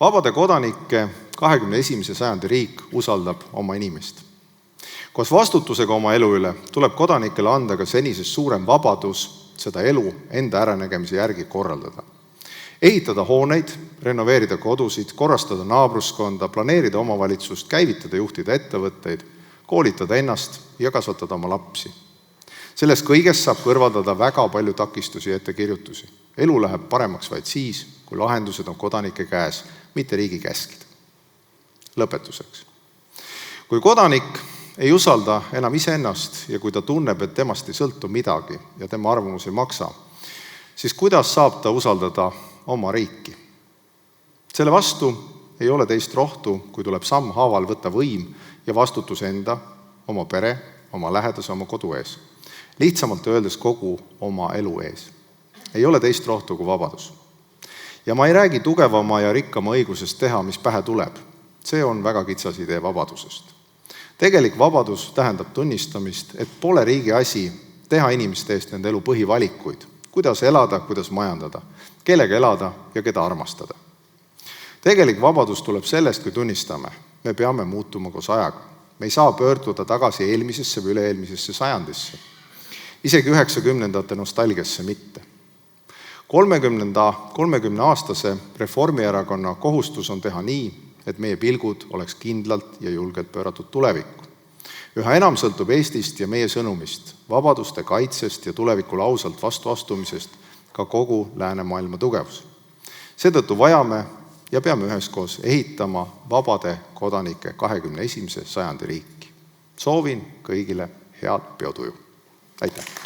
Vabade kodanike 21. sajandi riik usaldab oma inimest. Koos vastutusega oma elu üle tuleb kodanikele anda ka senisest suurem vabadus seda elu enda äranägemise järgi korraldada. Ehitada hooneid, renoveerida kodusid, korrastada naabruskonda, planeerida omavalitsust, käivitada juhtida ettevõtteid, koolitada ennast ja kasvatada oma lapsi. Selles kõiges saab kõrvaldada väga palju takistusi ja ettekirjutusi. Elu läheb paremaks vaid siis, kui lahendused on kodanike käes, mitte riigi käskida. Lõpetuseks. Kui kodanik ei usalda enam iseennast ja kui ta tunneb, et temast ei sõltu midagi ja tema arvamus ei maksa, siis kuidas saab ta usaldada oma riiki? Selle vastu ei ole teist rohtu, kui tuleb sammhaaval võtta võim ja vastutus enda, oma pere, oma lähedase, oma kodu ees. Lihtsamalt öeldes kogu oma elu ees. Ei ole teist rohtu kui vabadus. Ja ma ei räägi tugevama ja rikkama õigusest teha, mis pähe tuleb. See on väga kitsas idee vabadusest. Tegelik vabadus tähendab tunnistamist, et pole riigi asi teha inimeste eest nende elu põhivalikuid, kuidas elada, kuidas majandada, kellega elada ja keda armastada. Tegelik vabadus tuleb sellest, kui tunnistame, me peame muutuma koos ajaga. Me ei saa pöörduda tagasi eelmisesse või üle-eelmisesse sajandisse. Isegi 90-ndate nostalgiasse mitte. 30-aastase Reformierakonna kohustus on teha nii, et meie pilgud oleks kindlalt ja julgelt pööratud tulevikku. Üha enam sõltub Eestist ja meie sõnumist, vabaduste kaitsest ja tulevikul ausalt vastuastumisest ka kogu läänemaailma tugevus. Seetõttu vajame ja peame üheskoos ehitama vabade kodanike 21. sajandi riiki. Soovin kõigile head peotuju. Aitäh!